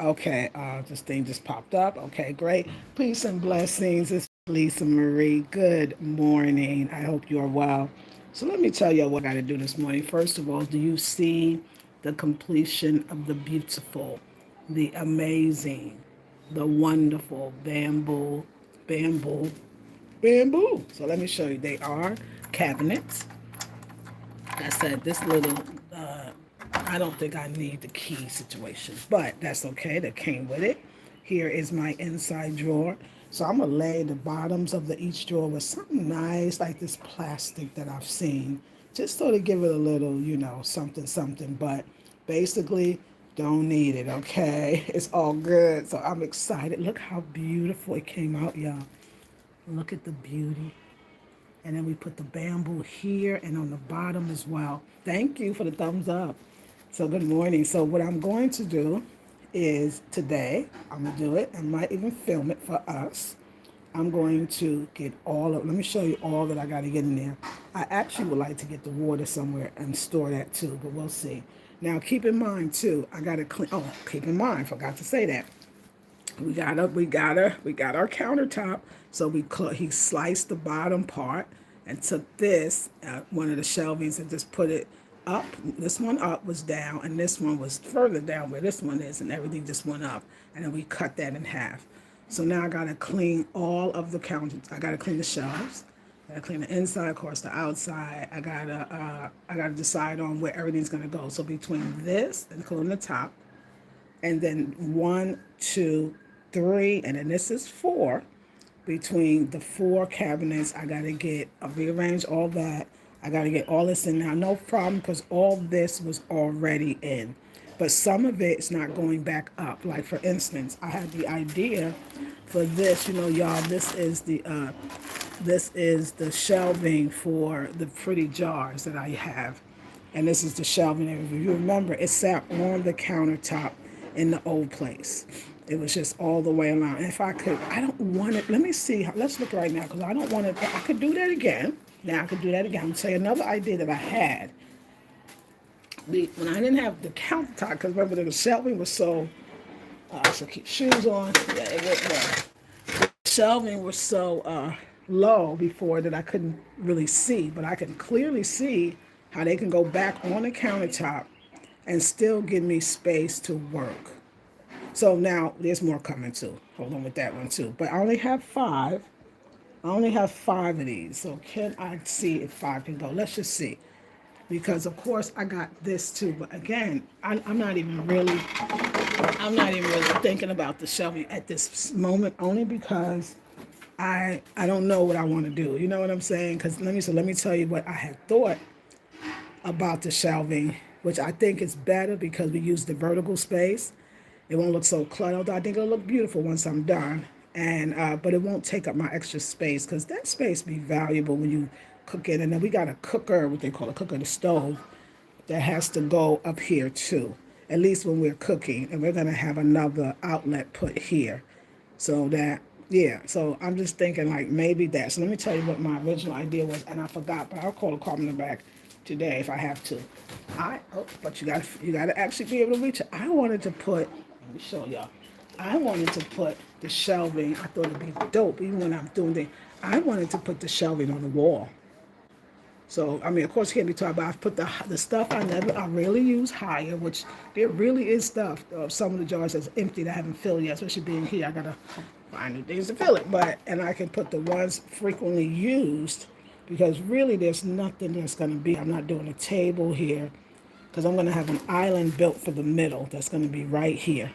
Okay, this thing just popped up. Okay, great. Peace and blessings. It's Lisa Marie. Good morning. I hope you are well. So let me tell you what I got to do this morning. First of all, do you see the completion of the beautiful, the amazing, the wonderful bamboo, bamboo? So let me show you. They are cabinets. I said this little I don't think I need the key situation, but that's okay. That came with it. Here is my inside drawer. So I'm gonna lay the bottoms of each drawer with something nice like this plastic that I've seen, just sort of give it a little, something, something. But basically, don't need it. Okay, it's all good. So I'm excited. Look how beautiful it came out, y'all. Look at the beauty. And then we put the bamboo here and on the bottom as well. Thank you for the thumbs up. So good morning. So what I'm going to do is today, I'm going to do it. I might even film it for us. I'm going to get let me show you all that I got to get in there. I actually would like to get the water somewhere and store that too, but we'll see. Now keep in mind too, I got to clean, keep in mind, forgot to say that. We got our countertop. So he sliced the bottom part and took this one of the shelvings and just put it up. This one up was down, and this one was further down where this one is, and everything just went up. And then we cut that in half. So now I gotta clean all of the counters. I gotta clean the shelves. I gotta clean the inside, of course, the outside. I gotta decide on where everything's gonna go. So between this, including the top, and then one, two, three, and then this is four. Between the four cabinets, I rearrange all that. I gotta get all this in now. No problem, because all this was already in. But some of it is not going back up. Like for instance, I had the idea for this, y'all, this is the shelving for the pretty jars that I have. And this is the shelving. If you remember, it sat on the countertop in the old place. It was just all the way around. And if I could, I don't want it. Let me see. Let's look right now because I don't want it. I could do that again. Now I could do that again. I'm going to tell you another idea that I had. When I didn't have the countertop, because remember the shelving was so, I should keep shoes on. Yeah, it went well. Shelving was so low before that I couldn't really see, but I can clearly see how they can go back on the countertop and still give me space to work. So now there's more coming too. Hold on with that one too. But I only have five. I only have five of these. So can I see if five can go? Let's just see. Because of course I got this too. But again, I'm not even really thinking about the shelving at this moment, only because I don't know what I want to do. You know what I'm saying? Because let me tell you what I had thought about the shelving, which I think is better because we use the vertical space. It won't look so cluttered. I think it'll look beautiful once I'm done, and but it won't take up my extra space because that space be valuable when you cook it. And then we got a cooker, what they call a cooker, the stove, that has to go up here too. At least when we're cooking, and we're gonna have another outlet put here, so that yeah. So I'm just thinking like maybe that. So let me tell you what my original idea was, and I forgot, but I'll call the carpenter back today if I have to. But you gotta actually be able to reach it. I wanted to put. Let me show y'all. I wanted to put the shelving. I thought it'd be dope, even when I'm doing the. I wanted to put the shelving on the wall. So I mean, of course, it can't be talked about. I've put the stuff I rarely use higher, which there really is stuff. Some of the jars that's empty that I haven't filled yet, especially being here. I gotta find new things to fill it. And I can put the ones frequently used because really there's nothing that's gonna be. I'm not doing a table here because I'm gonna have an island built for the middle. That's gonna be right here.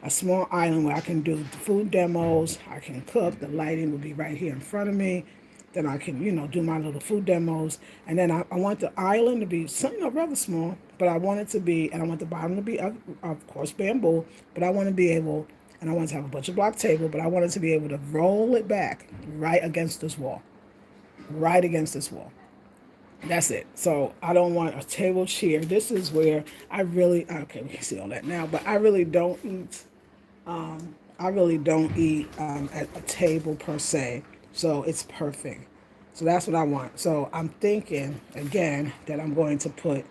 A small island where I can do the food demos, I can cook, the lighting will be right here in front of me. Then I can, do my little food demos. And then I want the island to be something rather small, but I want it to be, and I want the bottom to be, of course, bamboo, but I want to be able, and I want to have a bunch of block table, but I want it to be able to roll it back right against this wall, right against this wall. That's it. So I don't want a table chair. This is where okay, we can see all that now, but I really don't eat at a table per se. So it's perfect. So that's what I want. So I'm thinking again that I'm going to put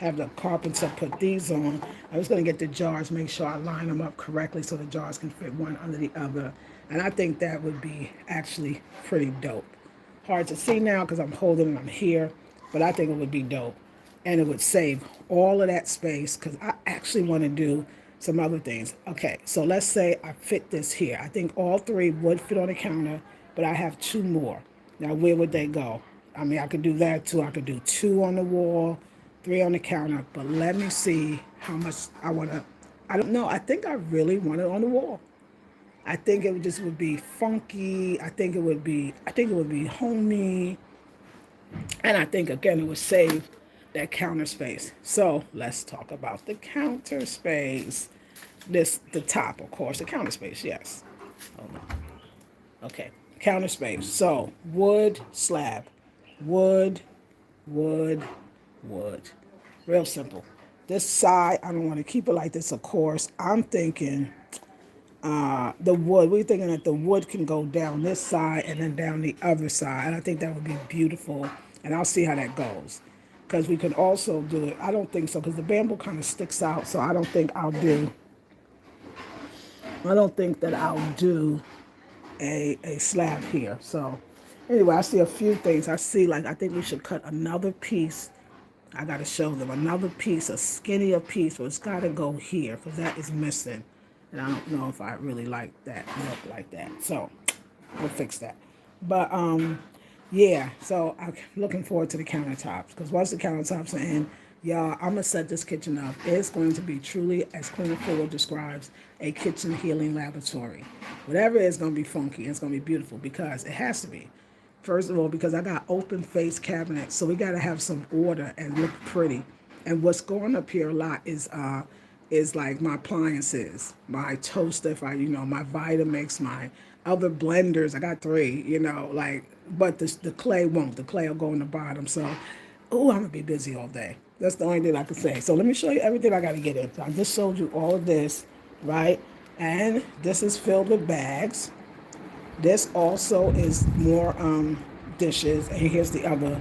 have the carpenter put these on. I was going to get the jars, make sure I line them up correctly so the jars can fit one under the other. And I think that would be actually pretty dope. Hard to see now because I'm holding them here, but I think it would be dope. And it would save all of that space because I actually want to do some other things. Okay, so let's say I fit this here. I think all three would fit on the counter, but I have two more. Now, where would they go? I mean, I could do that too. I could do two on the wall, three on the counter, but let me see how much I want to. I don't know. I think I really want it on the wall. I think it would just would be funky. I think it would be homey. And I think again it would save that counter space. So let's talk about the counter space. The top, of course, the counter space, yes. Hold on. Okay, counter space. So wood slab. Wood, wood, wood. Real simple. This side, I don't want to keep it like this, of course. I'm thinking the wood. We're thinking that the wood can go down this side and then down the other side. And I think that would be beautiful. And I'll see how that goes. Because we can also do it. I don't think so, because the bamboo kind of sticks out. So I don't think that I'll do a slab here. So anyway, I see a few things. I think we should cut another piece. I got to show them another piece, a skinnier piece, but it's got to go here because that is missing. And I don't know if I really like that look like that. So we'll fix that. But yeah, so I'm looking forward to the countertops because once the countertops are in, y'all, I'm going to set this kitchen up. It's going to be truly, as Queen Fuller describes, a kitchen healing laboratory. Whatever it is going to be funky. It's going to be beautiful because it has to be. First of all, because I got open face cabinets, so we got to have some order and look pretty. And what's going up here a lot is like my appliances, my toaster, my Vitamix, my other blenders. I got 3, but the clay won't. The clay will go in the bottom. So, I'm going to be busy all day. That's the only thing I can say. So let me show you everything I got to get in. So I just showed you all of this, right? And this is filled with bags. This also is more dishes, and here's the other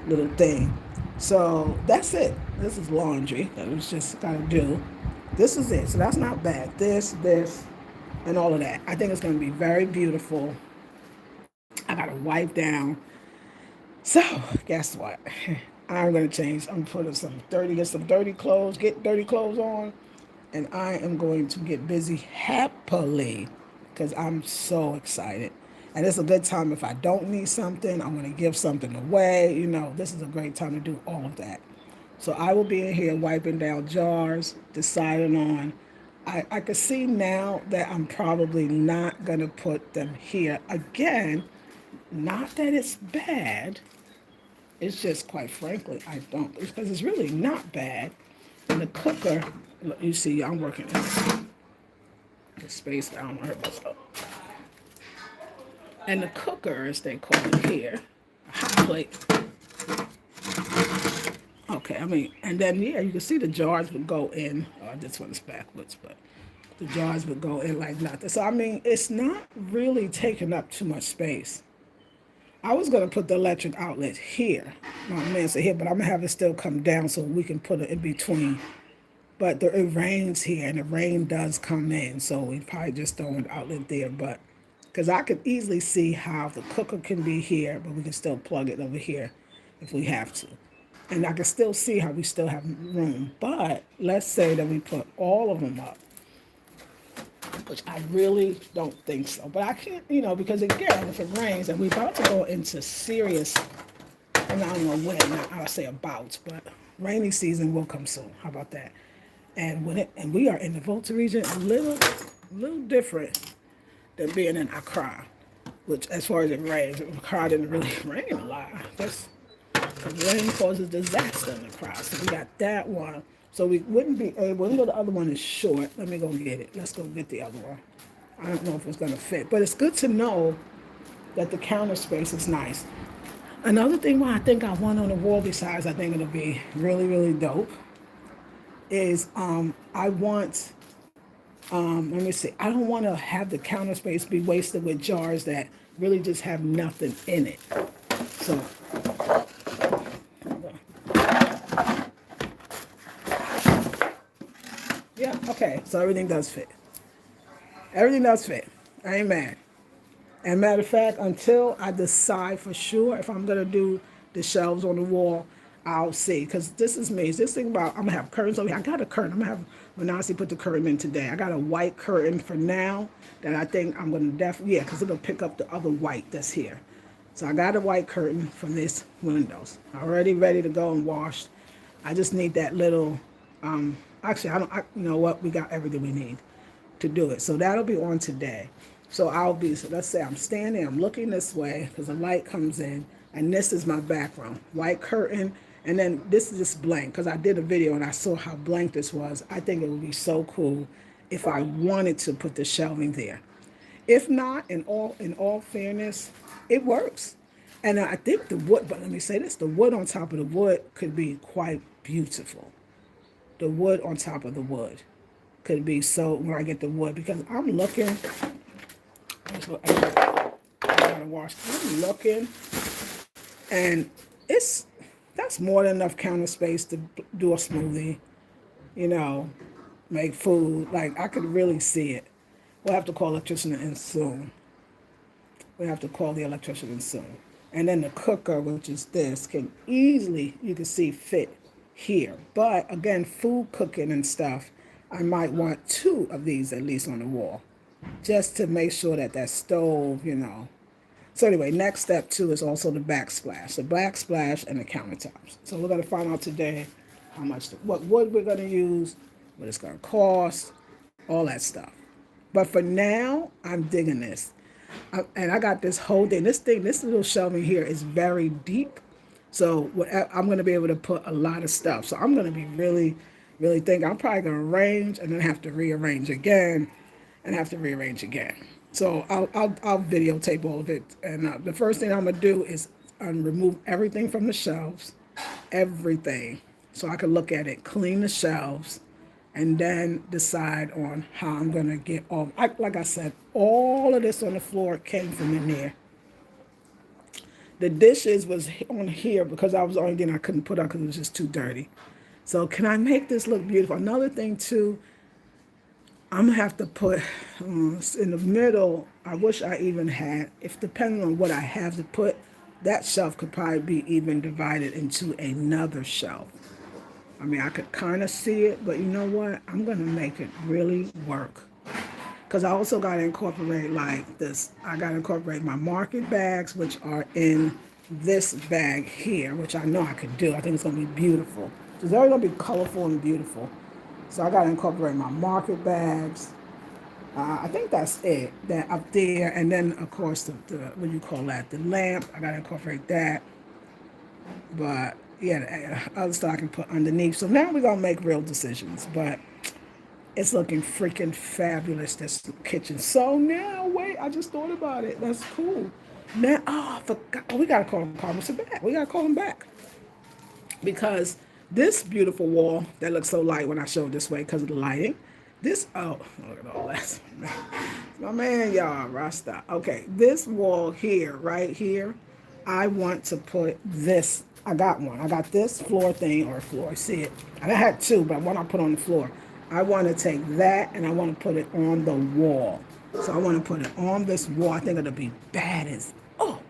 little thing. So that's it. This is laundry that we just gotta do. This is it. So that's not bad. This, and all of that. I think it's gonna be very beautiful. I gotta wipe down. So guess what? I'm gonna change. I'm putting get some dirty clothes, get dirty clothes on, and I am going to get busy happily. Because I'm so excited. And it's a good time if I don't need something, I want to give something away. This is a great time to do all of that. So I will be in here wiping down jars, deciding on. I can see now that I'm probably not going to put them here. Again, not that it's bad. It's just, quite frankly, I don't. Because it's really not bad. And the cooker, you see, I'm working the space down hurt myself. And the cooker, as they call it here, a hot plate. Okay, and then you can see the jars would go in. Oh, this one is backwards, but the jars would go in like nothing. So it's not really taking up too much space. I was gonna put the electric outlet here. My man said here, but I'm gonna have it still come down so we can put it in between. But it rains here, and the rain does come in, so we probably just throw an outlet there. But because I could easily see how the cooker can be here, but we can still plug it over here if we have to. And I can still see how we still have room. But let's say that we put all of them up, which I really don't think so. But I can't, because again, if it rains, and we're about to go into serious, and I don't know when, I'll say about, but rainy season will come soon. How about that? And we are in the Volta region, a little different than being in Accra, which as far as it rains, Accra didn't really rain a lot. Because rain causes disaster in Accra. So we got that one. So we wouldn't be able, even though the other one is short, let me go get it. Let's go get the other one. I don't know if it's going to fit, but it's good to know that the counter space is nice. Another thing why I think I want on the wall, besides I think it'll be really, really dope, is I want, let me see, I don't want to have the counter space be wasted with jars that really just have nothing in it. So, So everything does fit. Everything does fit. I ain't mad. And matter of fact, until I decide for sure if I'm gonna do the shelves on the wall, I'll see. Cause this is me. This thing about I'm gonna have curtains over here. I got a curtain. I'm gonna have Manasi put the curtain in today. I got a white curtain for now that I think I'm gonna definitely cause it'll pick up the other white that's here. So I got a white curtain from this windows. Already ready to go and washed. I just need that little actually you know what, we got everything we need to do it. So that'll be on today. So so let's say I'm standing, I'm looking this way because the light comes in, and this is my background, white curtain, and then this is just blank because I did a video and I saw how blank this was. I think it would be so cool if I wanted to put the shelving there. If not, in all fairness, it works. And I think the wood, but let me say this, the wood on top of the wood could be quite beautiful. The wood on top of the wood could be so, when I get the wood, because I'm looking, I gotta wash. I'm looking, and that's more than enough counter space to do a smoothie, you know, make food. Like I could really see it. We'll have to call electrician in soon. We have to call the electrician in soon. And then the cooker, which is this, can easily, you can see, fit here. But again, food cooking and stuff, I might want 2 of these at least on the wall, just to make sure that that stove, you know. So anyway, next step 2 is also the backsplash and the countertops. So we're gonna find out today how much, what wood we're gonna use, what it's gonna cost, all that stuff. But for now, I'm digging this. And I got this whole thing. This little shelving here is very deep. So I'm going to be able to put a lot of stuff. So I'm going to be really, really thinking. I'm probably going to arrange and then have to rearrange again and have to rearrange again. So I'll videotape all of it. And the first thing I'm going to do is remove everything from the shelves, everything. So I can look at it, clean the shelves, and then decide on how I'm going to get all, like I said, all of this on the floor came from in there. The dishes was on here because I was the only thing I couldn't put out because it was just too dirty. So can I make this look beautiful? Another thing too, I'm going to have to put in the middle, I wish I even had, if depending on what I have to put, that shelf could probably be even divided into another shelf. I mean, I could kind of see it, but you know what? I'm going to make it really work. Because I also got to incorporate like this. I got to incorporate my market bags, which are in this bag here, which I know I could do. I think it's going to be beautiful. It's always going to be colorful and beautiful. So I got to incorporate my market bags. I think that's it. That up there. And then, of course, the what do you call that? The lamp. I got to incorporate that. But yeah, the other stuff I can put underneath. So now we're going to make real decisions. But it's looking freaking fabulous, this kitchen. So now, wait, I just thought about it. That's cool. Now, I forgot. Oh, we got to call Mr. back. We got to call him back. Because this beautiful wall that looks so light when I show it this way because of the lighting. Look at all that. My man, y'all, Rasta. Okay, this wall here, right here, I want to put this. I got one. I got this floor thing, or floor, see it. And I had 2, but one I put on the floor. I want to take that and I want to put it on the wall. So I want to put it on this wall. I think it'll be bad as, oh.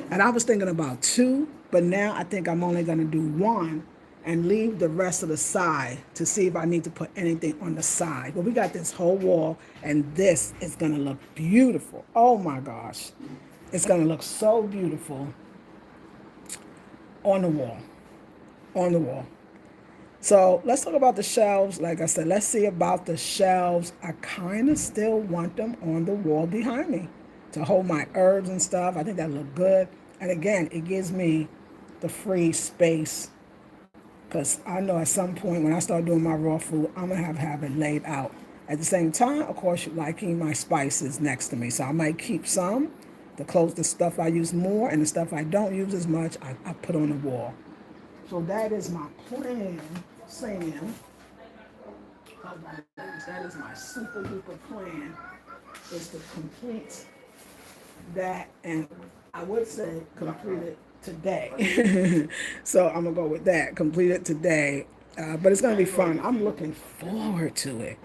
And I was thinking about 2, but now I think I'm only going to do 1 and leave the rest of the side to see if I need to put anything on the side. But we got this whole wall, and this is going to look beautiful. Oh my gosh. It's going to look so beautiful on the wall. On the wall. So let's talk about the shelves. Like I said, let's see about the shelves. I kind of still want them on the wall behind me to hold my herbs and stuff. I think that look good. And again, it gives me the free space, because I know at some point when I start doing my raw food, I'm going to have it laid out. At the same time, of course, liking my spices next to me. So I might keep some, the stuff I use more, and the stuff I don't use as much, I put on the wall. So that is my plan, Sam. That is my super duper plan, is to complete that, and I would say complete it today. So I'm gonna go with that, complete it today. But it's gonna be fun. I'm looking forward to it.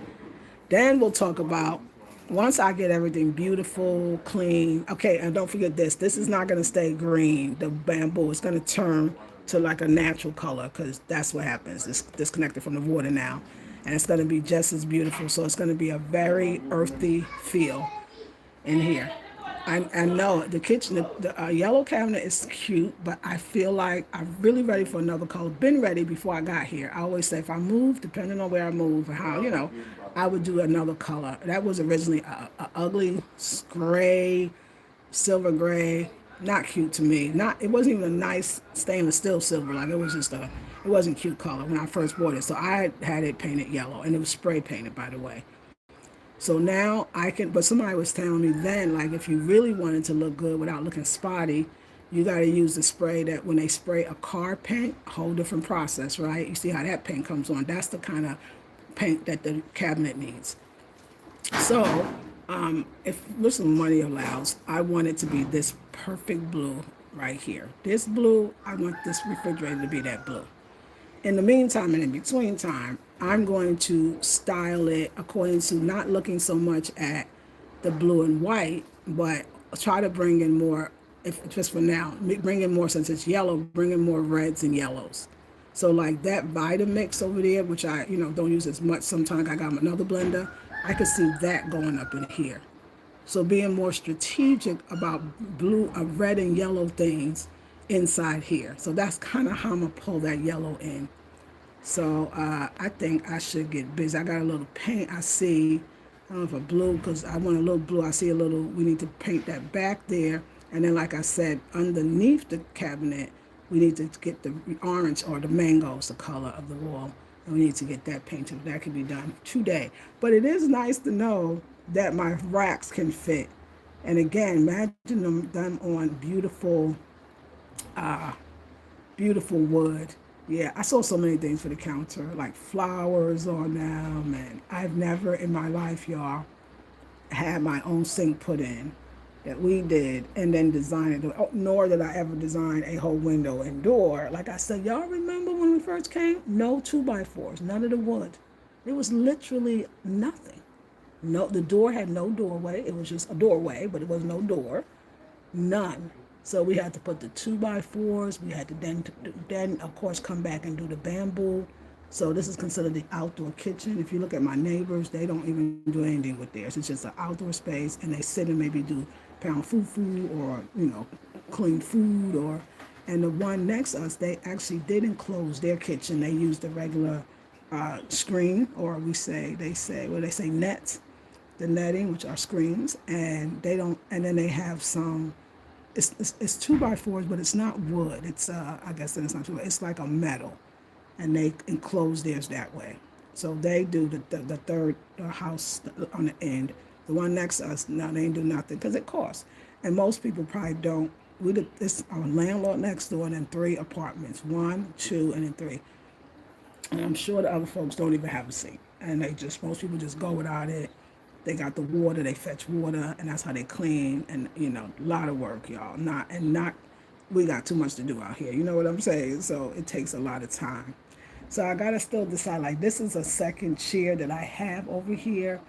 Then we'll talk about once I get everything beautiful, clean. Okay, and don't forget this. This is not going to stay green. The bamboo is going to turn to like a natural color because that's what happens. It's disconnected from the water now. And it's going to be just as beautiful. So it's going to be a very earthy feel in here. I know the kitchen, the yellow cabinet is cute, but I feel like I'm really ready for another color. Been ready before I got here. I always say if I move, depending on where I move and how, I would do another color. That was originally a ugly gray, silver gray, not cute to me. Not it wasn't even a nice stainless steel silver. Like it was just it wasn't cute color when I first bought it. So I had it painted yellow, and it was spray painted, by the way. So now I can, but somebody was telling me then, like if you really wanted to look good without looking spotty, you got to use the spray that when they spray a car paint, a whole different process, right? You see how that paint comes on. That's the kind of paint that the cabinet needs. So, if listen, money allows, I want it to be this perfect blue right here. This blue, I want this refrigerator to be that blue. In the meantime and in between time, I'm going to style it according to not looking so much at the blue and white, but try to bring in more, if just for now, bring in more since it's yellow, bring in more reds and yellows. So like that Vitamix over there, which I, don't use as much sometimes, I got another blender, I could see that going up in here. So being more strategic about blue, red and yellow things inside here. So that's kind of how I'm gonna pull that yellow in. So I think I should get busy. I got a little paint I see. I don't know if a blue, because I want a little blue. I see a little, we need to paint that back there. And then like I said, underneath the cabinet, we need to get the orange or the mangoes, the color of the wall. And we need to get that painted. That can be done today. But it is nice to know that my racks can fit. And again, imagine them on beautiful wood. Yeah, I saw so many things for the counter, like flowers on them, and I've never in my life, y'all, had my own sink put in that we did and then design it. Nor did I ever design a whole window and door. Like I said, y'all remember when we first came? No 2x4s, none of the wood. It was literally nothing. No, the door had no doorway. It was just a doorway, but it was no door. None. So we had to put the 2x4s. We had to then of course come back and do the bamboo. So this is considered the outdoor kitchen. If you look at my neighbors, they don't even do anything with theirs. It's just an outdoor space, and they sit and maybe do pound fufu or clean food or. And the one next to us, they actually did enclose their kitchen. They used the regular screen, or they say nets, the netting, which are screens, and they don't. And then they have some. It's 2x4s, but it's not wood. It's I guess it's not wood. It's like a metal, and they enclose theirs that way. So they do the third house on the end. The one next to us, no, they ain't do nothing because it costs. And most people probably don't. We did this our landlord next door, and then 3 apartments, 1, 2, and then 3. And I'm sure the other folks don't even have a sink, and most people just go without it. They got the water, they fetch water, and that's how they clean. And a lot of work, y'all. We got too much to do out here. You know what I'm saying? So it takes a lot of time. So I gotta still decide. Like this is a second chair that I have over here,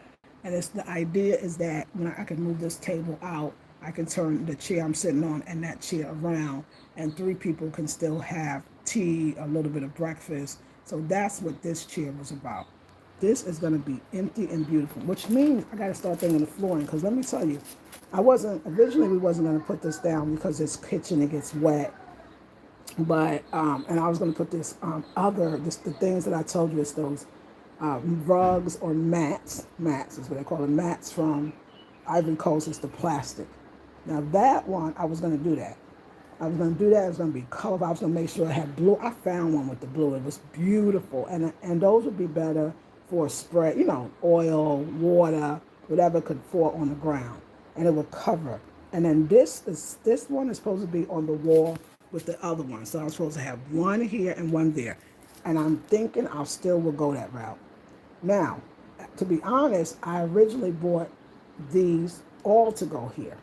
and the idea is that when I can move this table out, I can turn the chair I'm sitting on and that chair around, and 3 people can still have tea, a little bit of breakfast. So that's what this chair was about. This is going to be empty and beautiful, which means I got to start thinking of flooring. Because let me tell you, originally we wasn't going to put this down because this kitchen, it gets wet. But, and I was going to put the things that I told you, it's those rugs or mats is what they call it, mats from Ivory Coast. It's the plastic. Now that one, I was going to do that. I was going to do that. It was going to be colorful. I was going to make sure it had blue. I found one with the blue. It was beautiful. And those would be better for a spray, oil, water, whatever could fall on the ground. And it would cover. And then this one is supposed to be on the wall with the other one. So I'm supposed to have one here and one there. And I'm thinking I still will go that route. Now, to be honest, I originally bought these all to go here.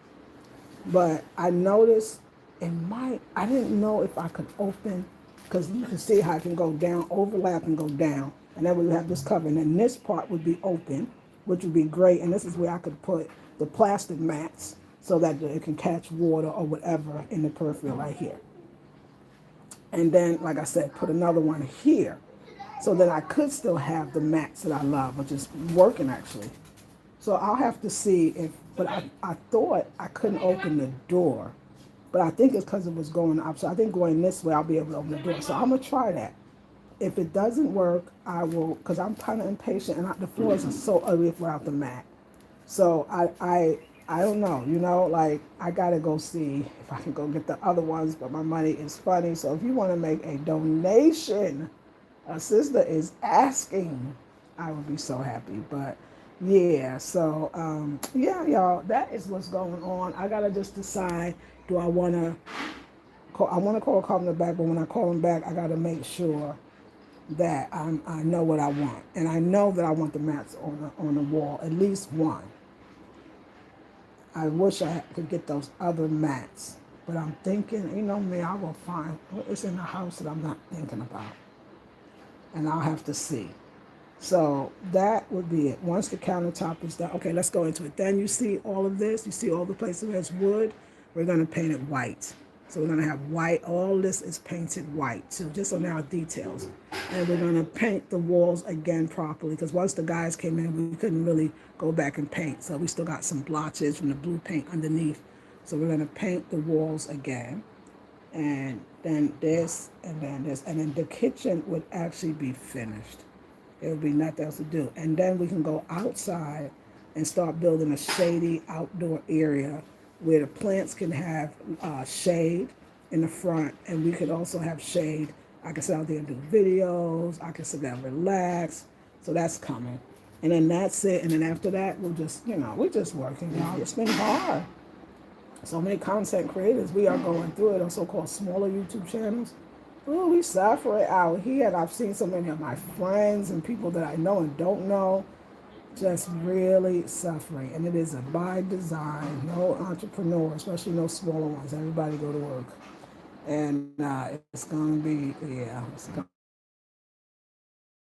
But I noticed I didn't know if I could open, because you can see how it can go down, overlap and go down. And then we have this cover. And then this part would be open. which would be great. And this is where I could put the plastic mats so that it can catch water or whatever in the peripheral right here. And then, like I said, put another one here so that I could still have the mats that I love, which is working actually. So I'll have to see if, but I thought I couldn't open the door, but I think it's because it was going up. So I think going this way, I'll be able to open the door. So I'm going to try that. If it doesn't work, I will, because I'm kind of impatient and the floors are so ugly without the mat. So I don't know, like I gotta go see if I can go get the other ones, but my money is funny. So if you want to make a donation, a sister is asking, I would be so happy. But yeah, so yeah, y'all, that is what's going on. I gotta just decide, do I wanna call? I want to call Carmen back, but when I call him back, I gotta make sure that I know what I want, and I know that I want the mats on the wall, at least one. I wish I could get those other mats, but I'm thinking, me, I will find what is in the house that I'm not thinking about, and I'll have to see. So that would be it. Once the countertop is done, okay, let's go into it. Then you see all of this. You see all the places where it's wood. We're going to paint it white. So we're going to have white. All this is painted white too, just on our details. And we're going to paint the walls again properly, because once the guys came in, we couldn't really go back and paint. So we still got some blotches from the blue paint underneath. So we're going to paint the walls again. And then this, and then this. And then the kitchen would actually be finished. There would be nothing else to do. And then we can go outside and start building a shady outdoor area where the plants can have shade in the front, and we could also have shade. I can sit out there and do videos. I can sit down and relax. So that's coming. And then that's it. And then after that, we'll just, we're just working, y'all. It's been hard. So many content creators, we are going through it on so-called smaller YouTube channels. Oh, we suffer it out here. And I've seen so many of my friends and people that I know and don't know just really suffering. And it is a by design. No entrepreneur, especially no smaller ones. Everybody go to work. And it's going to be, it's going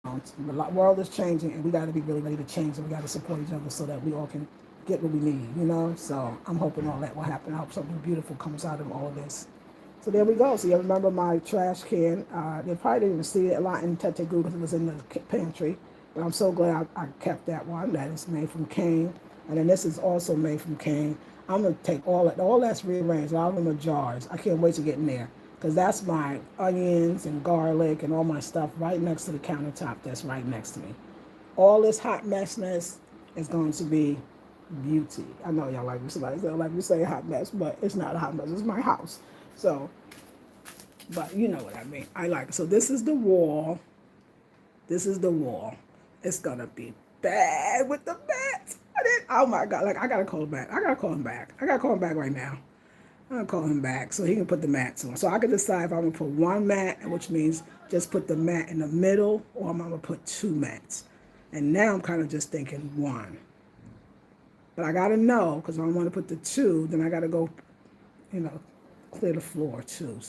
the world is changing, and we got to be really ready to change, and we got to support each other so that we all can get what we need, So I'm hoping all that will happen. I hope something beautiful comes out of all of this. So there we go. So you remember my trash can. They probably didn't even see it a lot in Tete Goo because it was in the pantry. But I'm so glad I kept that one. That is made from cane. And then this is also made from cane. I'm going to take all that's rearranged. All of them are jars. I can't wait to get in there, because that's my onions and garlic and all my stuff right next to the countertop that's right next to me. All this hot messness is going to be beauty. I know y'all like me. Somebody don't like me say hot mess, but it's not a hot mess. It's my house. So, but you know what I mean. I like it. So this is the wall. This is the wall. It's going to be bad with the mats. Oh my God. Like, I got to call him back. I got to call him back right now. I'm going to call him back so he can put the mats on. So I can decide if I'm going to put one mat, which means just put the mat in the middle, or I'm going to put two mats. And now I'm kind of just thinking one. But I got to know, because if I want to put the two, then I got to go, clear the floor too.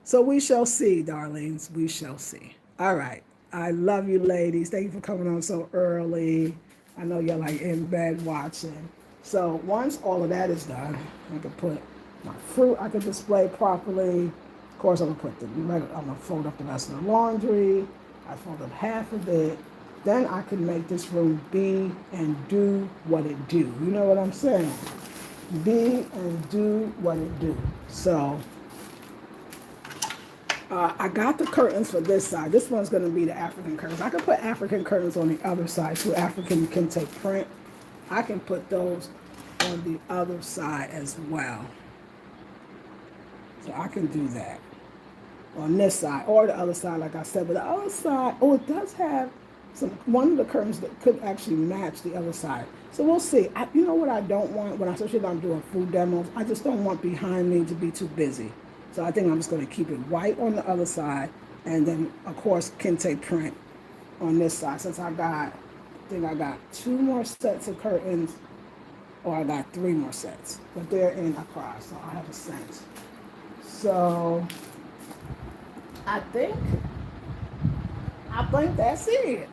So we shall see, darlings. We shall see. All right. I love you, ladies. Thank you for coming on so early. I know you're like in bed watching. So once all of that is done, I can put my fruit. I can display properly. Of course, I'm gonna fold up the rest of the laundry. I fold up half of it. Then I can make this room be and do what it do. You know what I'm saying? Be and do what it do. So I got the curtains for this side. This one's going to be the African curtains. I can put African curtains on the other side too. African kente print. I can put those on the other side as well. So I can do that on this side or the other side, like I said. But the other side, it does have one of the curtains that could actually match the other side. So we'll see. You know what I don't want, especially when I'm doing food demos, I just don't want behind me to be too busy. So I think I'm just going to keep it white on the other side, and then of course kente print on this side. Since I think I got 2 more sets of curtains, or I got 3 more sets, but they're in Accra, so I have a sense. So I think that's it.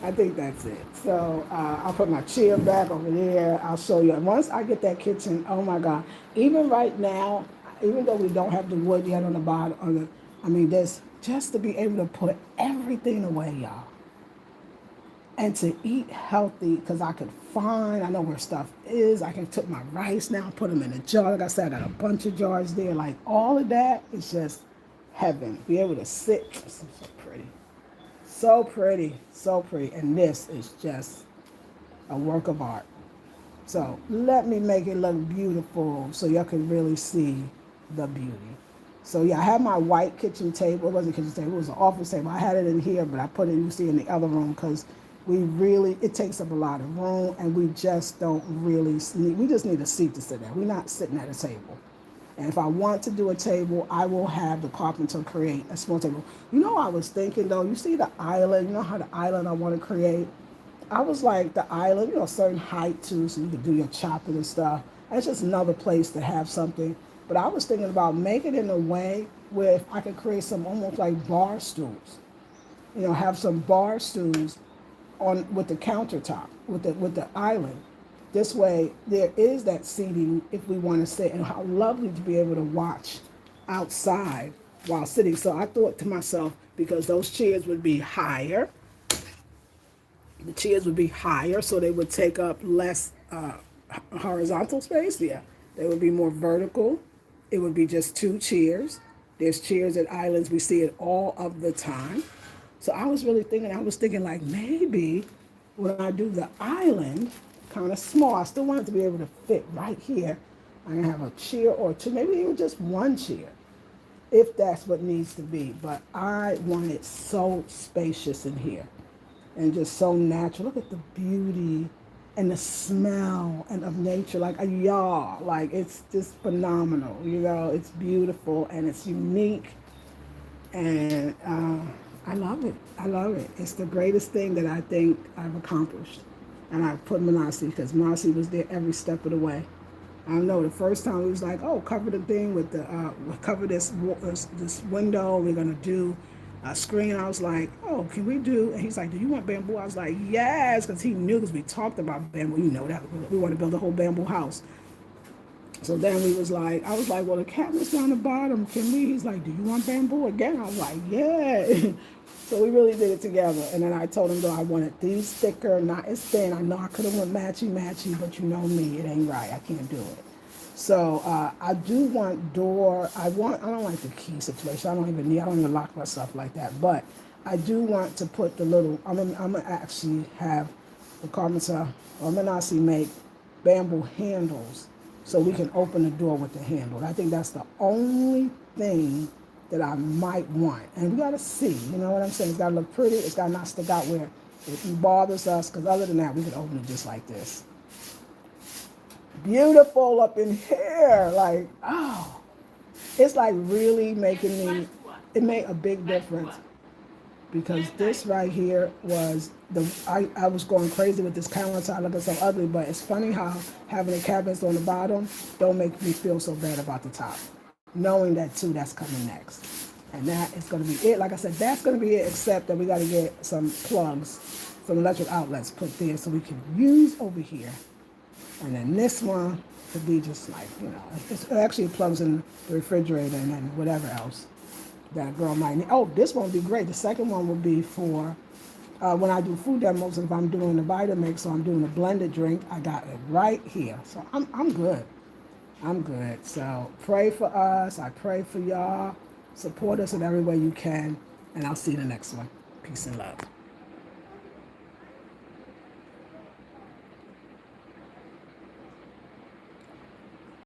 I think that's it. So I'll put my chair back over there. I'll show you. And once I get that kitchen, oh my God. Even right now, even though we don't have the wood yet on the bottom, I mean, there's just to be able to put everything away, y'all. And to eat healthy, because I know where stuff is. I can take my rice now, put them in a jar. Like I said, I got a bunch of jars there. Like all of that is just heaven. Be able to sit. It's so pretty. So pretty, so pretty. And this is just a work of art. So let me make it look beautiful so y'all can really see the beauty. So yeah, I had my white kitchen table. It wasn't a kitchen table, it was an office table. I had it in here, but I put it, you see, in the other room because it takes up a lot of room and we just don't really we just need a seat to sit at. We're not sitting at a table. And if I want to do a table, I will have the carpenter create a small table. You know, I was thinking though, you see the island, you know how the island I want to create? I was like, the island, a certain height too, so you can do your chopping and stuff. And it's just another place to have something. But I was thinking about making it in a way where if I could create some almost like bar stools. Have some bar stools with the countertop, with the island. This way, there is that seating if we want to sit, and how lovely to be able to watch outside while sitting. So I thought to myself, because those chairs would be higher, the chairs would be higher, so they would take up less horizontal space. Yeah, they would be more vertical. It would be just two chairs. There's chairs at islands. We see it all of the time. So I was thinking like maybe when I do the island, kind of small, I still want it to be able to fit right here. I can have a chair or two, maybe even just one chair, if that's what needs to be. But I want it so spacious in here and just so natural. Look at the beauty and the smell and of nature, like y'all, like it's just phenomenal. It's beautiful and it's unique, and I love it. I love it. It's the greatest thing that I think I've accomplished. And I put Manasi because Manasi was there every step of the way. I don't know, the first time he was like, oh, cover the thing with cover this window. We're going to do a screen. I was like, oh, can we do? And he's like, do you want bamboo? I was like, yes, because he knew, because we talked about bamboo. That we want to build a whole bamboo house. So then I was like, well, the cabinet's down the bottom. Can we? He's like, do you want bamboo again? I was like, yeah. So we really did it together. And then I told him, though, I wanted these thicker, not as thin. I know I could have went matchy, but you know me, it ain't right. I can't do it. So I do want I don't like the key situation. I don't even lock myself like that. But I do want to put the little, I'm gonna actually have the carpenter or Manasi make bamboo handles so we can open the door with the handle. I think that's the only thing that I might want. And we got to see, you know what I'm saying? It's got to look pretty. It's got to not stick out where it bothers us, because other than that, we can open it just like this. Beautiful up in here. Like, oh, it's like really it made a big difference. Because this right here was I was going crazy with this countertop looking so ugly, but it's funny how having the cabinets on the bottom don't make me feel so bad about the top. Knowing that too, that's coming next. And that is going to be it. Like I said, that's going to be it, except that we got to get some plugs, some electric outlets put there so we can use over here. And then this one could be just like, it actually plugs in the refrigerator and then whatever else that a girl might need. Oh, this one would be great. The second one would be for when I do food demos, and if I'm doing the Vitamix or I'm doing a blended drink, I got it right here. So I'm good. I'm good. So pray for us. I pray for y'all. Support us in every way you can. And I'll see you in the next one. Peace and love.